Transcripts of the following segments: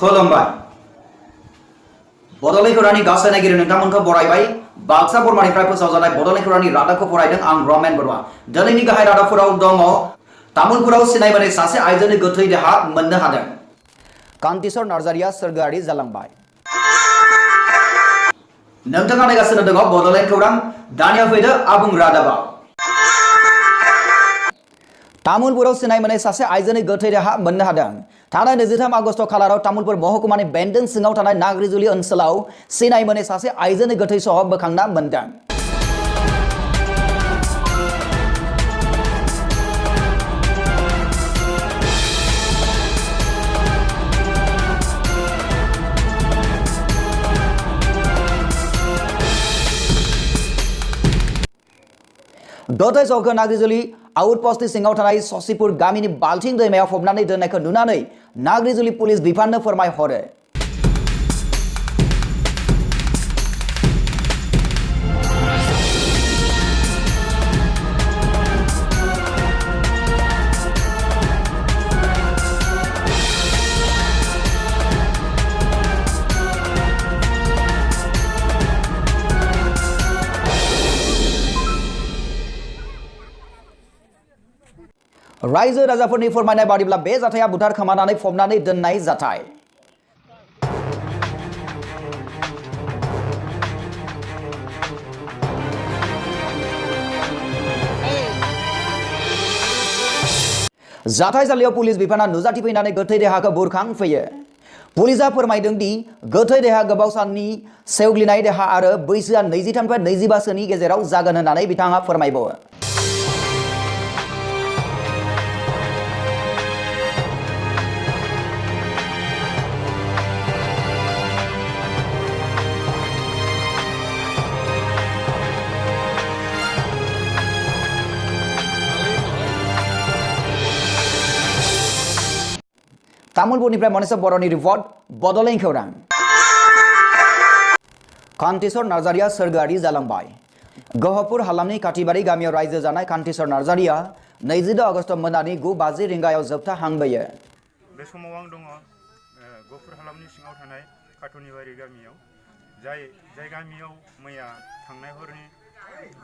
खुलुमबाय बड'लेण्ड खौरांनि गासै नायगिरि नोंथांमोनखौ बरायबाय बाक्सा बरमानिफ्राय फोसावजानाय बड'लेण्ड खौरांनि रादाबखौ फरायदों आं रमेन बरुवा दिनैनि गाहाय रादाबफोराव दङ तामुलपुराव सिनायमोनै सासे आइजोनि गोथै देहा मोननो हादों कान्तिस्वर नार्जारिया सोरगोआरि जालांबाय नोंथाङा नायगासिनो दङ बड'लेण्ड खौरां दानिया फैदो आबुं रादाबाव तामुलपुराव सिनायमोनै सासे आइजोनि गोथै देहा मोननो हादों थांनाय 23 आगस्ट खालाराव तामुलपुर महकुमानि बेन्दों सिङाव थानाय नागरिजुलि ओनसोलाव सिनायमोनै सासे आइजोनि गोथै सह बोखांना मोनदों गोथै सहखौ नागरिजुलि आउटपोस्टनि सिङाव थानाय ससिपुर गामिनि बाल्थिं दैमायाव फबनानै दोननायखौ नुनानै नागरिजुलि पुलिस बिफाननो फोरमायहरो रायजो राजाफोरनि फोरमायनाय बादिब्ला बे जाथाया बुथार खोमानानै फबनानै दोननाय जाथाय जाथायसालियाव पुलिस बिफाना नुजाथिफैनानै गोथै देहाखौ बुरखांफैयो पुलिसा फोरमायदों दि गोथै देहा गोबाव साननि सेवग्लिनाय देहा आरो बैसोआ 23 निफ्राय 25 सोनि गेजेराव जागोन होननानै बिथाङा फोरमायबावो तामुलपुरनिफ्राय मनीष बर'नि रिपर्ट बड'लेण्ड खौरां कान्तिस्वर नार्जारिया सोरगोआरि जालांबाय गहपुर हालामनि खाथिबारि गामियाव रायजो जानाय कान्तिस्वर नार्जारिया 26 आगस्ट मोनानि 9:50 रिंगायाव जोबथा हां बोयो बे समाव आं दङ गहपुर हालामनि सिङाव थानाय काटनिबारि गामियाव जाय गामियाव मैया थांनाय हरनि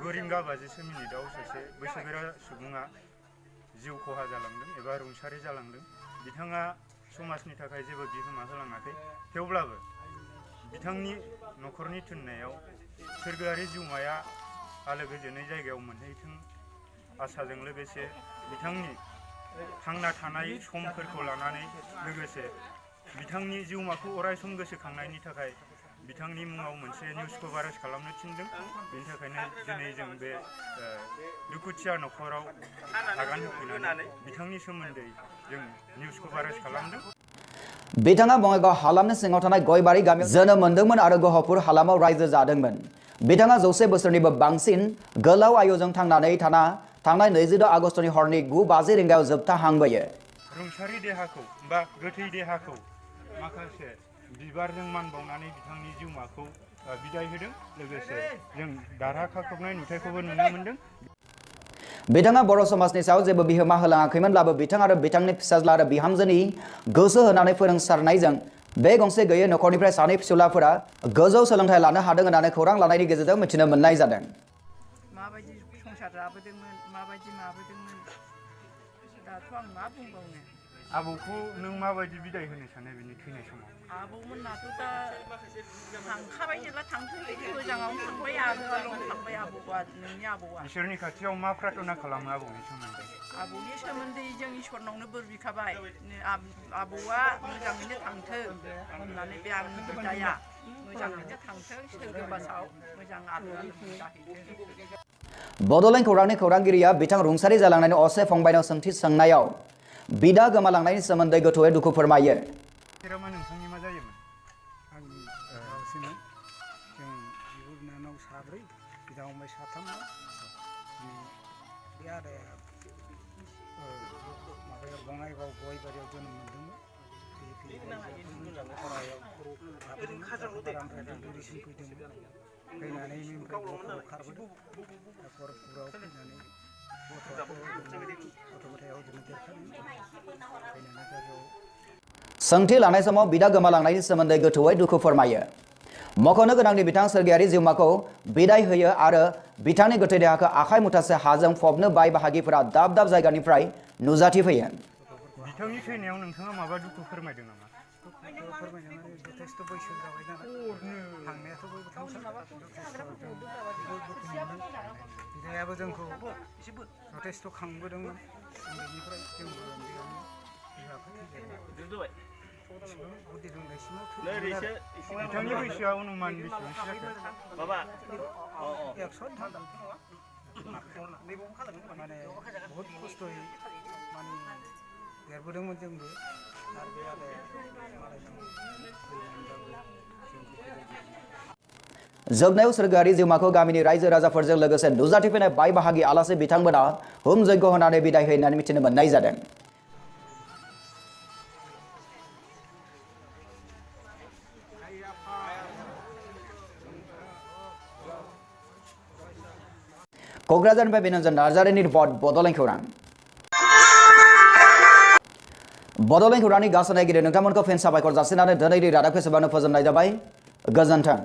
9:50 मिनिटाव सासे बैसोगोरा सुबुङा जिउ खहा जालांदों एबा रुंसारि जालांदों बिथाङा समाजनि थाखाय जेबो बिहोमा होलाङाखै थेवब्लाबो बिथांनि न'खरनि थुननायाव सोरगोआरि जिउमाया आलो गोजोनै जायगायाव मोनहैथों आसाजों लोगोसे बिथांनि थांना थानाय समफोरखौ लानानै लोगोसे बिथांनि जिउमाखौ अरायसम गोसोखांनायनि थाखाय बिथांनि मुङाव मोनसे निउस कभारेज खालामनो थिनदों बेनि थाखायनो दिनै जों बे दुखुथिया न'खराव आगान होफैनानै बिथांनि सोमोन्दै जों निउस कभारेज खालामदों बिथाङा बङाइगाव हालामनि सिङाव थानाय गयबारि गामियाव जोनोम मोनदोंमोन आरो गहपुर हालामाव रायजो जादोंमोन बिथाङा 100 बोसोरनिबो बांसिन गोलाव आयुजों थांनानै थांनाय 26 आगस्टनि हरनि 9:50 रिंगायाव जोबथा हां बोयो रुंसारि देहाखौ बा गोथै देहाखौ माखासे बिबारजों मान बावनानै बिथांनि जिउमाखौ बिदाय होदों लोगोसे जों दारहा खाख्रबनाय नुथायखौबो नुनो मोन्दों बिथाङा बर' समाजनि सायाव जेबो बिहोमा होलाङाखैमोनब्लाबो बिथां आरो बिथांनि फिसाज्ला आरो बिहामजोनि गोसो होनानै फोरोंसारनायजों बे गंसे गैयै न'खरनिफ्राय सानै फिसौलाफोरा गोजौ सोलोंथाइ लानो हादों होननानै खौरां लानायनि गेजेरजों मिथिनो मोननाय जादों माबायदि संसार जाबोदोंमोन माबायदि माबोदोंमोन दाथ' आं मा बुंबावनो आबौखौ नों माबायदि बिदाय होनो सानो बिनि थैनाय समाव आबौमोनाथ' दा थांखाबाय जेब्ला थांथों मोजाङावनो थांबाय आगोलावनो थांबाय आबौआ नोंनि आबौआ इसोरनि खाथियाव मा प्रार्थना खालामो आबौनि सोमोन्दै जों इसोरनावनो बोर बिखाबाय आबौआ मोजाङैनो थांथों होननानै बे आंनि बिदाया मोजाङैनो थांथों सोरगोबासाव मोजां आलोआलो मोनजाहैथों बड'लेण्ड खौरांनि खौरांगिरिया बिथां रुंसारि जालांनायनि असे फंबायनाव सोंथि सोंनायाव बिदा गोमालांनायनि सोमोन्दै गोथौयै दुखु फोरमायो नोंथांनि मा जायोमोन आंनि जों बिब' बिनानाव साब्रै बिदा फंबाय साथाममोन बे आदाया माबायाव बङाइगाव गयबारियाव जोनोम मोन्दोंमोन फैनानै गहपुराव खारबोदों गहपुराव फैनानै गथ' गथाय हजोंनो देरखादों फैनानै सोंथि लानाय समाव बिदा गोमालांनायनि सोमोन्दै गोथौयै दुखु फोरमायो। मख'नो गोनांदि बिथां सोरगोयारि जिउमाखौ बिदाय होयो आरो बिथांनि गोथै देहाखौ आखाइ मुथासे हाजों फबनो बाय बाहागिफोरा दाब दाब जायगानिफ्राय नुजाथिफैयो। बिथांनि थैनायाव नोंथाङा माबा दुखु फोरमायदों नामा? फोरमायनानै जथेस्थ' बैसो जाबाय नालाय थांनायाथ' बयबो बिदायाबो जोंखौ जथेस्थ' खांबोदोंमोन उन्दैनिफ्राय जोंबो उन्दैयावनो बिमाखौ थैजाबाय बुद्धि रोंनायसिमाव बिथांनि बैसोआ अनुमान बेसेबांसो जाखो? 103 माने बहुद खस्थ'यै माने देरबोदोंमोन जोंबो आरो बे जोबनायाव सोरगोआरि जिउमाखौ गामिनि रायजो राजाफोरजों लोगोसे नुजाथिफैनाय बाय बाहागि आलासि बिथांमोना हुम जयग' होनानै बिदाय होनानै मिथिनो मोननाय जादों। क'क्राझारनिफ्राय बिनोजन नार्जारिनि रिपर्ट बड'लेण्ड खौरां। बड'लेण्ड खौरांनि गासै नायगिरि नोंथांमोनखौ फिन साबायखर जासिनानै दिनैनि रादाबखौ एसेबांनो फोजोबनाय जाबाय। गोजोन्थों।